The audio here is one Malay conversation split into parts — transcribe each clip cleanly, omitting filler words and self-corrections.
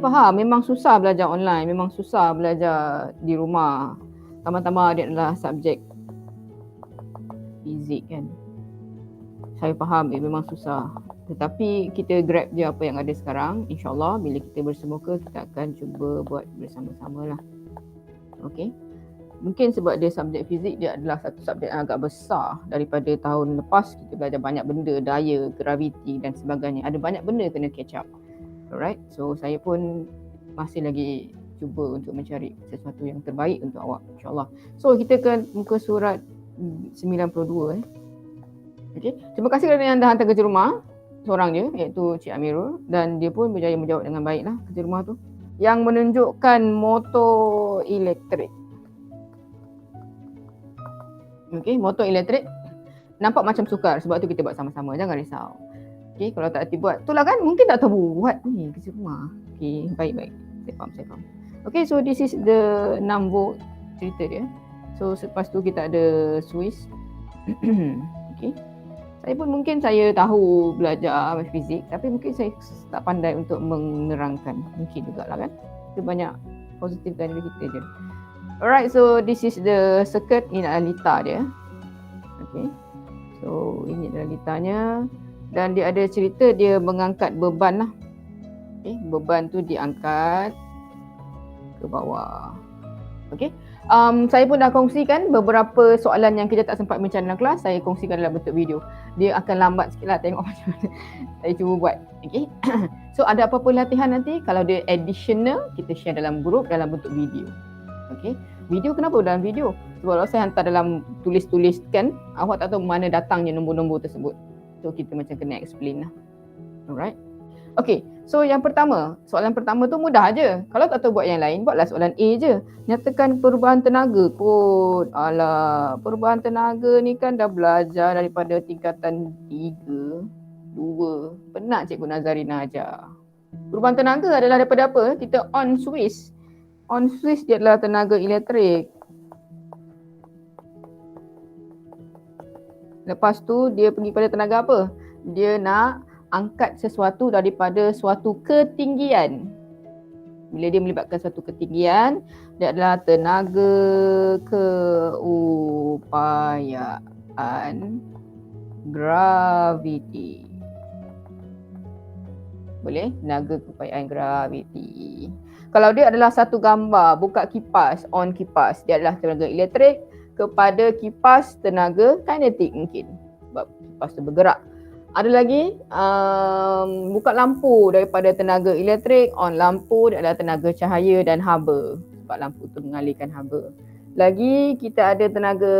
faham memang susah belajar online, memang susah belajar di rumah. Tambah-tambah dia adalah subjek fizik kan. Saya faham memang susah. Tetapi kita grab je apa yang ada sekarang. InsyaAllah bila kita bersemuka kita akan cuba buat bersama-sama lah. Okay. Mungkin sebab dia subjek fizik, dia adalah satu subjek yang agak besar daripada tahun lepas. Kita belajar banyak benda, daya, graviti dan sebagainya. Ada banyak benda kena catch up. Alright, so saya pun masih lagi cuba untuk mencari sesuatu yang terbaik untuk awak, insyaAllah. So kita ke muka surat 92. Okay. Terima kasih kerana anda hantar kerja rumah seorang je, iaitu Cik Amirul, dan dia pun berjaya menjawab dengan baik lah kerja rumah tu, yang menunjukkan motor elektrik. Okay, motor elektrik nampak macam sukar, sebab tu kita buat sama-sama, jangan risau. Okay, kalau tak hati buat, itulah kan, mungkin tak tahu buat ni kerja rumah. Okay, baik-baik, saya faham. Okay, so this is the 6 volt cerita dia. So selepas tu kita ada Swiss. Okay, saya pun mungkin saya tahu belajar fizik, tapi mungkin saya tak pandai untuk menerangkan, mungkin jugalah kan. Kita banyak positifkan diri kita je. Alright, so this is the circuit. Ini adalah lita dia. Okay, so ini adalah litanya. Dan dia ada cerita dia mengangkat beban lah. Okay, beban tu diangkat ke bawah. Okay, saya pun dah kongsikan beberapa soalan yang kita tak sempat bincang dalam kelas. Saya kongsikan dalam bentuk video. Dia akan lambat sikit lah, tengok macam mana saya cuba buat. Okay, so ada apa-apa latihan nanti, kalau dia additional, kita share dalam grup dalam bentuk video. Okay, video kenapa dalam video? Sebab kalau saya hantar dalam tulis-tuliskan, awak tak tahu mana datangnya nombor-nombor tersebut. So kita macam kena explain lah. Alright. Okay, so yang pertama, soalan pertama tu mudah je. Kalau tak tahu buat yang lain, buatlah soalan A je. Nyatakan perubahan tenaga kot. Alah, perubahan tenaga ni kan dah belajar daripada tingkatan 3, 2. Penat Cikgu Nazarina ajar. Perubahan tenaga adalah daripada apa? Kita on switch. On switch dia adalah tenaga elektrik. Lepas tu dia pergi pada tenaga apa? Dia nak angkat sesuatu daripada suatu ketinggian. Bila dia melibatkan suatu ketinggian, dia adalah tenaga keupayaan graviti. Boleh? Tenaga keupayaan graviti. Kalau dia adalah satu gambar, buka kipas, on kipas, dia adalah tenaga elektrik kepada kipas tenaga kinetik mungkin. Sebab kipas tu bergerak. Ada lagi, buka lampu daripada tenaga elektrik, on lampu, dia adalah tenaga cahaya dan haba. Sebab lampu tu mengalirkan haba. Lagi kita ada tenaga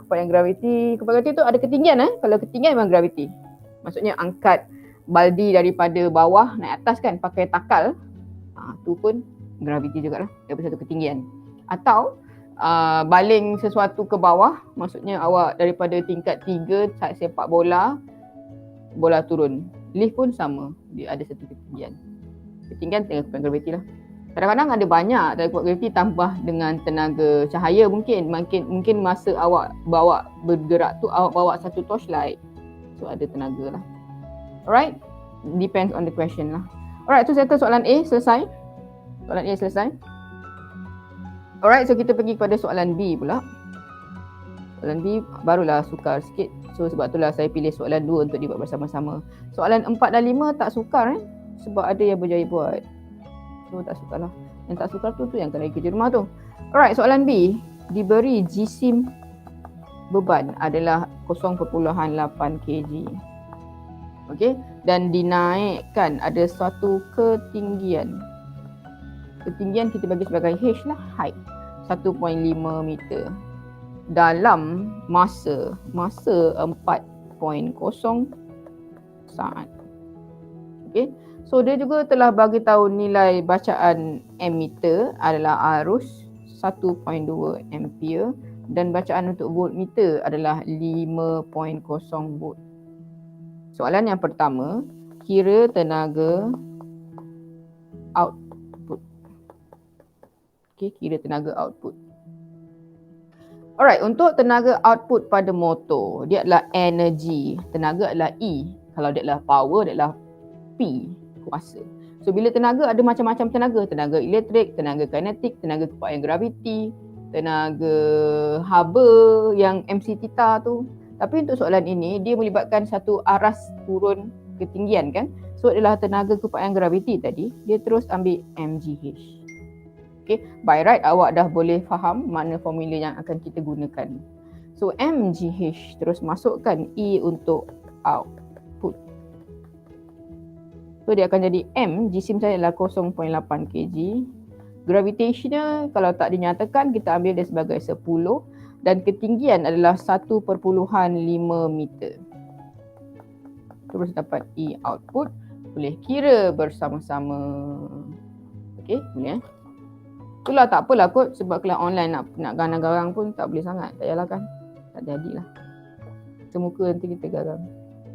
keupayaan graviti. Keupayaan graviti tu ada ketinggian. Kalau ketinggian memang graviti. Maksudnya angkat baldi daripada bawah naik atas kan pakai takal. Tu pun graviti jugalah, daripada satu ketinggian. Atau baling sesuatu ke bawah, maksudnya awak daripada tingkat 3 sepak bola turun. Lift pun sama, dia ada satu ketinggian. Ketinggian tenaga keupayaan graviti lah. Kadang-kadang ada banyak tenaga keupayaan graviti tambah dengan tenaga cahaya mungkin masa awak bawa bergerak tu awak bawa satu torchlight. So ada tenaga lah. Alright, depends on the question lah. Alright, tu settle soalan A, selesai. Soalan A selesai. Alright, so kita pergi kepada soalan B pula. Soalan B barulah sukar sikit. So sebab itulah saya pilih soalan 2 untuk dibuat bersama-sama. Soalan 4 dan 5 tak sukar sebab ada yang berjaya buat. So tak sukar lah. Yang tak sukar tu yang kena kerja rumah tu. Alright, soalan B. Diberi jisim beban adalah 0.8 kg. Okey, dan dinaikkan ada suatu ketinggian. Ketinggian kita bagi sebagai H lah, height 1.5 meter. Dalam masa 4.0 saat. Okey, so dia juga telah bagi tahu nilai bacaan ammeter adalah arus 1.2 ampere dan bacaan untuk voltmeter adalah 5.0 volt. Soalan yang pertama, kira tenaga output. Okey, kira tenaga output. Alright, untuk tenaga output pada motor, dia adalah energy. Tenaga adalah E. Kalau dia adalah power, dia adalah P, kuasa. So bila tenaga ada macam-macam tenaga. Tenaga elektrik, tenaga kinetik, tenaga kepayaan graviti, tenaga haba yang MC theta tu. Tapi untuk soalan ini dia melibatkan satu aras turun ketinggian kan. So adalah tenaga kepayaan graviti tadi, dia terus ambil mgh. Okay, by right awak dah boleh faham mana formula yang akan kita gunakan. So mgh terus masukkan E untuk output. So dia akan jadi M, jisim saya adalah 0.8 kg. Gravitational kalau tak dinyatakan kita ambil dia sebagai 10 dan ketinggian adalah 1.5 meter. Terus dapat E output, boleh kira bersama-sama. Okey, boleh itulah tak apalah kot, sebab kelas online nak garang-garang pun tak boleh sangat. Tak payahlah kan. Tak jadilah. Semuka nanti kita garang.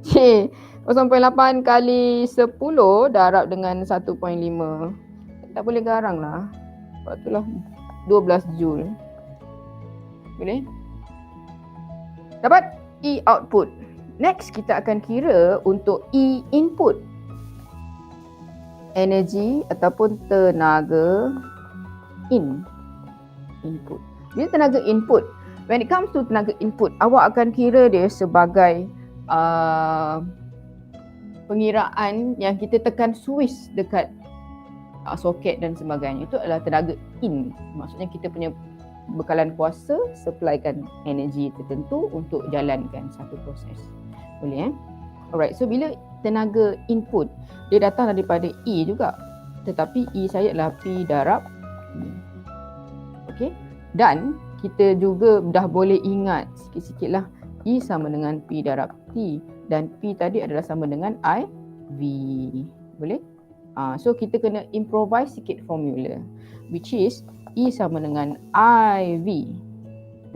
0.8 kali 10 darab dengan 1.5. Tak boleh garang lah. Sebab itulah 12 Joule. Boleh? Dapat E output. Next kita akan kira untuk E input. Energi ataupun tenaga input. Bila tenaga input, when it comes to tenaga input, awak akan kira dia sebagai pengiraan yang kita tekan switch dekat soket dan sebagainya. Itu adalah tenaga in. Maksudnya kita punya bekalan kuasa supplykan energi tertentu untuk jalankan satu proses. Boleh Alright, so bila tenaga input, dia datang daripada E juga. Tetapi E saya adalah P darab E. Okey. Dan kita juga dah boleh ingat sikit-sikit lah. E sama dengan P darab T. Dan P tadi adalah sama dengan IV. Boleh? So kita kena improvise sikit formula. Which is E sama dengan IV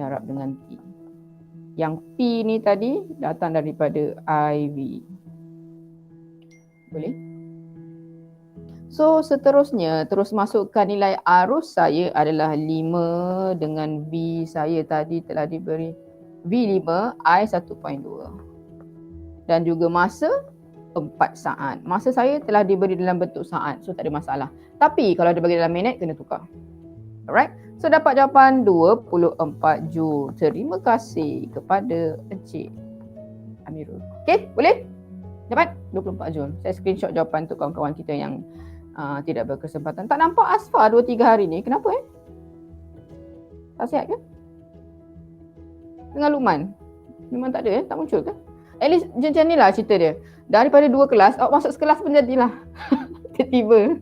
darab dengan T. Yang P ni tadi datang daripada IV. Boleh? So seterusnya, terus masukkan nilai arus saya adalah 5 dengan V saya tadi telah diberi V5, I 1.2. Dan juga masa 4 saat. Masa saya telah diberi dalam bentuk saat, so tak ada masalah. Tapi kalau dibagi dalam minit, kena tukar. Alright? So dapat jawapan 24 Joule. Terima kasih kepada Encik Amirul. Okay, boleh? Dapat 24 Joule. Saya screenshot jawapan untuk kawan-kawan kita yang tidak berkesempatan. Tak nampak Asfar 2-3 hari ni. Kenapa Tak sihat ke? Dengan Luqman. Memang tak ada tak muncul ke? At least macam ni lah cerita dia. Daripada 2 kelas, awak masuk sekelas pun jadilah. Tiba-tiba.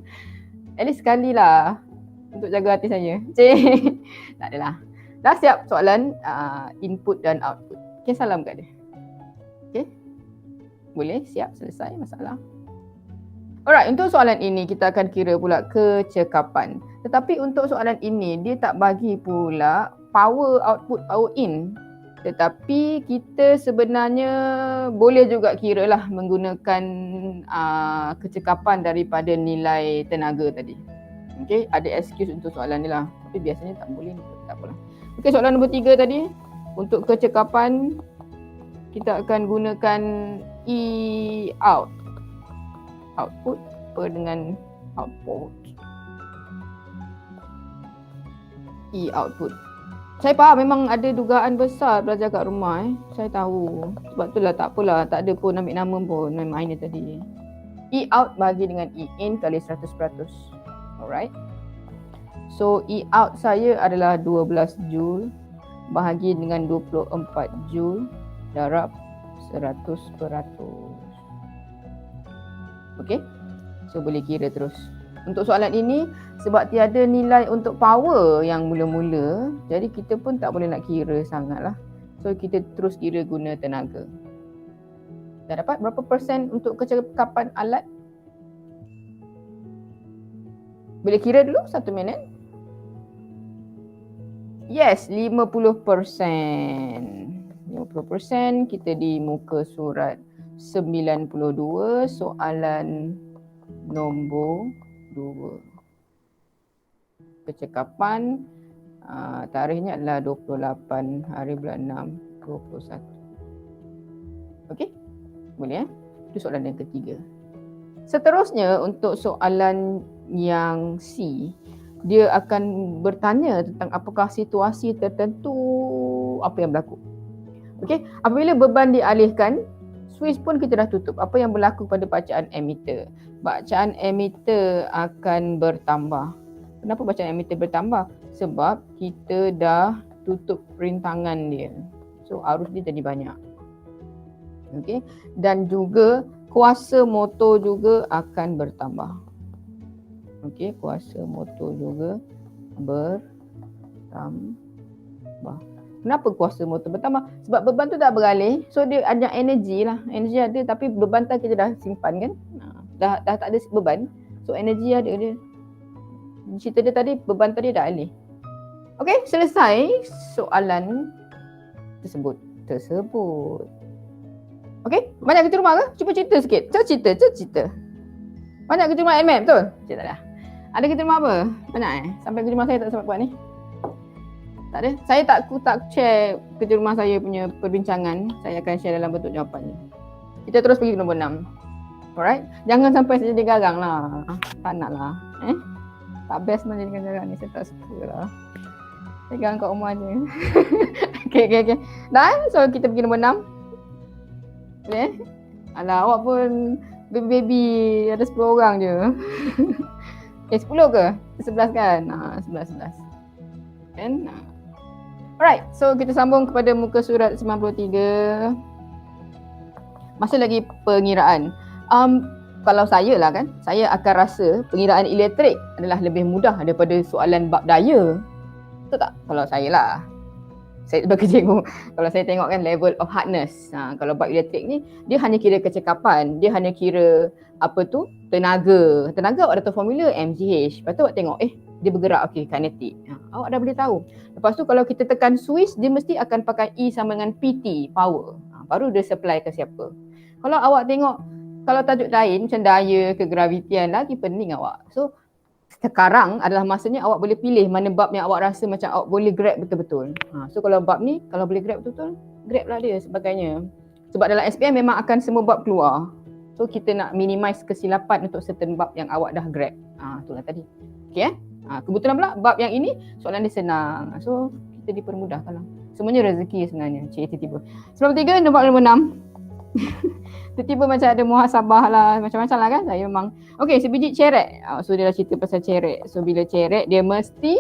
At least sekali lah. Untuk jaga hati saya. Cik. Tak adalah. Dah siap soalan input dan output. Okay, salam kat dia. Okay. Boleh, siap, selesai masalah. Alright, untuk soalan ini kita akan kira pula kecekapan. Tetapi untuk soalan ini dia tak bagi pula power output, power in. Tetapi kita sebenarnya boleh juga kira lah menggunakan kecekapan daripada nilai tenaga tadi. Okay, ada excuse untuk soalan ni lah. Tapi biasanya tak boleh, tak apalah. Okay, soalan nombor 3 tadi. Untuk kecekapan kita akan gunakan E out. Output per dengan output. E output. Saya faham memang ada dugaan besar belajar kat rumah Saya tahu. Sebab itulah tak apalah, tak ada pun ambil nama pun main dia tadi. E out bagi dengan E in kali 100%. Alright. So E out saya adalah 12 Joule bahagi dengan 24 Joule darab 100%. Okey. So boleh kira terus. Untuk soalan ini sebab tiada nilai untuk power yang mula-mula, jadi kita pun tak boleh nak kira sangatlah. So kita terus kira guna tenaga. Dah dapat berapa persen untuk kecekapan alat? Boleh kira dulu 1 minit. Yes, 50%. 50% kita di muka surat 92 soalan nombor 2. Kecekapan tarikhnya adalah 28 hari bulan 6 21. Okey? Boleh Itu soalan yang ketiga. Seterusnya untuk soalan yang C, dia akan bertanya tentang apakah situasi tertentu apa yang berlaku. Okey, apabila beban dialihkan, switch pun kita dah tutup. Apa yang berlaku pada bacaan emitter? Bacaan emitter akan bertambah. Kenapa bacaan emitter bertambah? Sebab kita dah tutup perintangan dia. So arus dia jadi banyak. Okey, dan juga kuasa motor juga akan bertambah. Okey, kuasa motor juga bertambah. Kenapa kuasa motor bertambah? Sebab beban tu dah beralih, so dia ada energi lah. Energi ada tapi beban tu kita dah simpan kan. Dah tak ada beban, so energi ada dia. Cerita dia tadi, beban tadi dah alih. Okey, selesai soalan tersebut. Okey, banyak kerja rumah ke? Cuba cerita sikit. Cerita. Banyak kerja rumah MM, betul? Cik tak ada. Ada kerja rumah apa? Banyak Sampai kerja rumah saya tak sempat buat ni. Tak ada. Saya tak share kerja rumah saya punya perbincangan. Saya akan share dalam bentuk jawapannya. Kita terus pergi ke nombor 6. Alright? Jangan sampai saya jadi garang lah. Tak nak lah. Tak best lah jadikan garang ni. Saya tak suka lah. Saya garang kat rumah je. Okay. Dan so kita pergi nombor 6. Boleh? Alah, awak pun baby ada 10 orang je. 10 ke? 11 kan? 11. Kan? Alright, so kita sambung kepada muka surat 93. Masih lagi pengiraan. Kalau saya lah kan, saya akan rasa pengiraan elektrik adalah lebih mudah daripada soalan bab daya. Betul tak? Kalau saya lah. Saya sebagai cikgu, kalau saya tengok kan level of hardness. Kalau bab elektrik ni, dia hanya kira kecekapan. Dia hanya kira tenaga. Tenaga awak dah tahu formula mgh. Lepas tu awak tengok, dia bergerak, okey, kinetic. Awak dah boleh tahu. Lepas tu kalau kita tekan switch, dia mesti akan pakai E sama dengan PT, power. Baru dia supply ke siapa. Kalau awak tengok, kalau tajuk lain macam daya ke gravitian, lagi pening awak. So, sekarang adalah masanya awak boleh pilih mana bab yang awak rasa macam awak boleh grab betul-betul. So kalau bab ni, kalau boleh grab betul-betul, grab lah dia sebagainya. Sebab dalam SPM memang akan semua bab keluar. So kita nak minimize kesilapan untuk certain bab yang awak dah grab. Itulah tadi. Okay kebetulan pula bab yang ini soalan dia senang. So kita dipermudahkan lah. Semuanya rezeki sebenarnya. Tiba-tiba. Sebab 3, nombor 6. Tiba-tiba macam ada muhasabah lah, macam-macam lah kan. Saya memang sebiji cerek. So dia dah cerita pasal cerek. So bila cerek dia mesti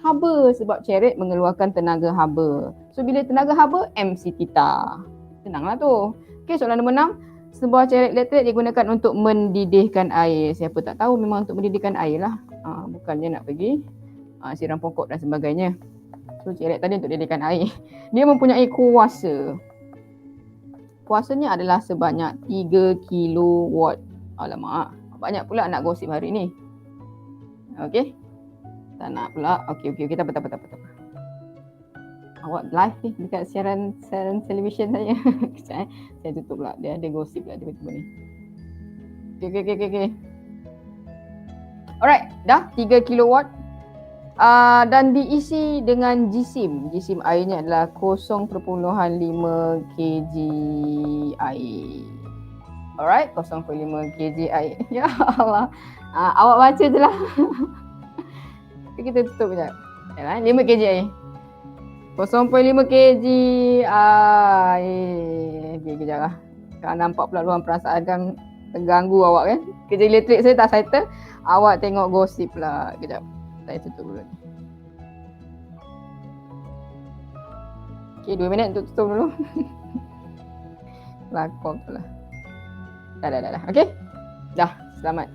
haba sebab cerek mengeluarkan tenaga haba. So bila tenaga haba MC theta. Senanglah tu. Soalan nombor 6. Sebuah cerek elektrik digunakan untuk mendidihkan air. Siapa tak tahu memang untuk mendidihkan air lah. Bukannya nak pergi siram pokok dan sebagainya. So cerek tadi untuk didihkan air. Dia mempunyai kuasa. Kuasanya adalah sebanyak 3 kilowatt. Alamak, banyak pula nak gosip hari ni. Okey. Tak nak pula. Okey, tak apa. Awak live ni dekat siaran televisyen saya. Kejap saya tutup pula. Dia ada gosip lah tiba-tiba ni. Okey. Alright, dah 3 kilowatt. Dan diisi dengan jisim. Jisim airnya adalah 0.5 kg air. Alright, 0.5 kg air. Ya Allah. Awak baca je lah. Kita tutup sekejap. 5 kg air. 0.5 kg air. Okay, kejap lah. Kalau nampak pula luang perasaan kan terganggu awak kan. Kerja elektrik saya tak settle. Awak tengok gosip pula. Kejap. Saya tutup dulu. Okay, 2 minit untuk tutup dulu. Lakon tu lah. Dah. Okay? Dah, selamat.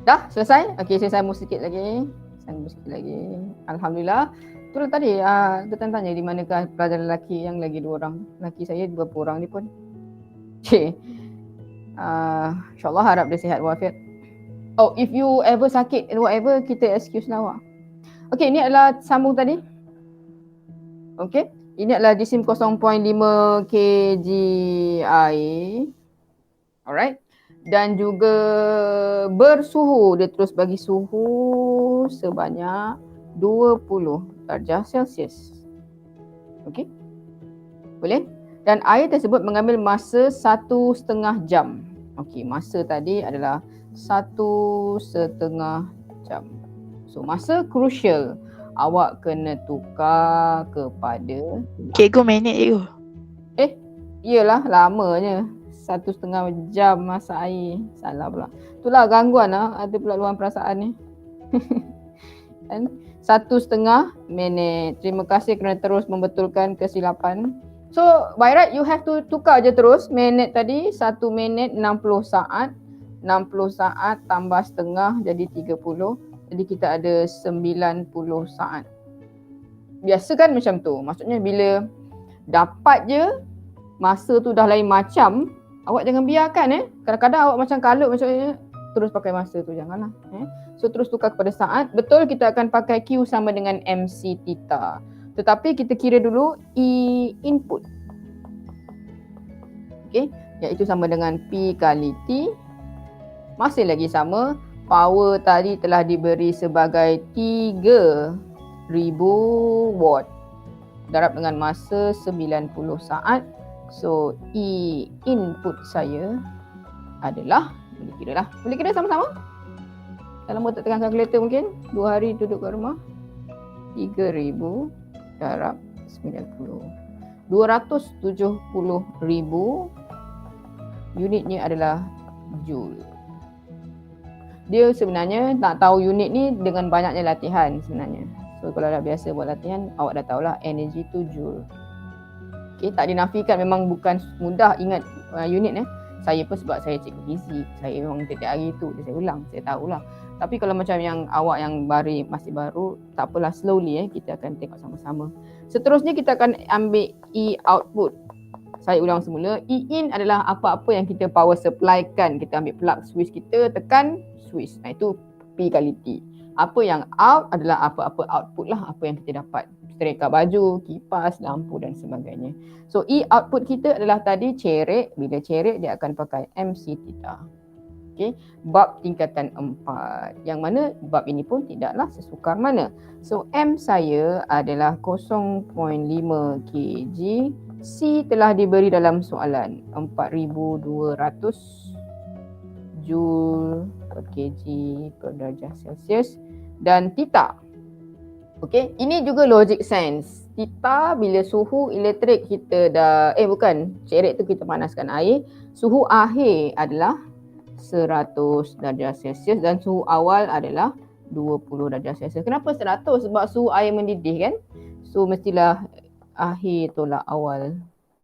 Dah, selesai? Okay, saya sambung sikit lagi. Alhamdulillah. Itulah tadi, kita tanya di manakah pelajar lelaki yang lagi 2 orang. Lelaki saya berapa orang ni pun. Okay. InsyaAllah harap dia sihat walafiat. If you ever sakit whatever, kita excuse lah awak. Okay, ini adalah sambung tadi. Okay, ini adalah jisim 0.5 kg air. Alright. Dan juga bersuhu. Dia terus bagi suhu sebanyak 20 darjah Celsius. Okay, boleh? Dan air tersebut mengambil masa 1,5 jam. Okey, masa tadi adalah 1,5 jam. So masa crucial, awak kena tukar kepada Cikgu minit cikgu. Iyalah lamanya 1,5 jam masak air. Salah pula. Itulah gangguan lah. Ada pula luang perasaan ni. Dan 1,5 minit. Terima kasih kerana terus membetulkan kesilapan. So by right you have to tukar je terus minit tadi. 1 minit 60 saat. 60 saat tambah setengah jadi 30. Jadi kita ada 90 saat. Biasa kan macam tu. Maksudnya bila dapat je masa tu dah lain macam, awak jangan biarkan kadang-kadang awak macam kalut macam terus pakai masa tu, janganlah So terus tukar kepada saat. Betul kita akan pakai Q sama dengan MC theta. Tetapi kita kira dulu E input. Okey, iaitu sama dengan P kali T. Masih lagi sama, power tadi telah diberi sebagai 3,000 watt darab dengan masa 90 saat. So E input saya adalah, boleh kira sama-sama? Dah lama tak tekan kalkulator mungkin. 2 hari duduk kat rumah. 3,000 darab 90. 270,000. Unitnya adalah joule. Dia sebenarnya nak tahu unit ni dengan banyaknya latihan sebenarnya. So kalau dah biasa buat latihan, awak dah tahulah energy tu joule. Okay, tak dinafikan memang bukan mudah ingat unit Saya pun sebab saya cikgu fizik, saya memang setiap hari tu saya ulang, saya tahulah. Tapi kalau macam yang awak yang masih baru, tak apalah, slowly kita akan tengok sama-sama. Seterusnya kita akan ambil E output. Saya ulang semula, E in adalah apa-apa yang kita power supply kan. Kita ambil plug switch kita, tekan switch. Itu P kali T. Apa yang out adalah apa-apa output lah, apa yang kita dapat. Setrika baju, kipas, lampu dan sebagainya. So E output kita adalah tadi cerek. Bila cerek dia akan pakai MC theta. Okay. Bab tingkatan 4. Yang mana bab ini pun tidaklah sesukar mana. So M saya adalah 0.5 kg. C telah diberi dalam soalan 4,200 joule per kg per darjah Celsius. Dan theta. Okey, ini juga logic sense. Theta bila suhu elektrik kita dah cerek tu kita panaskan air, suhu akhir adalah 100 darjah Celsius dan suhu awal adalah 20 darjah Celsius. Kenapa 100? Sebab suhu air mendidih kan? So mestilah akhir tolak awal.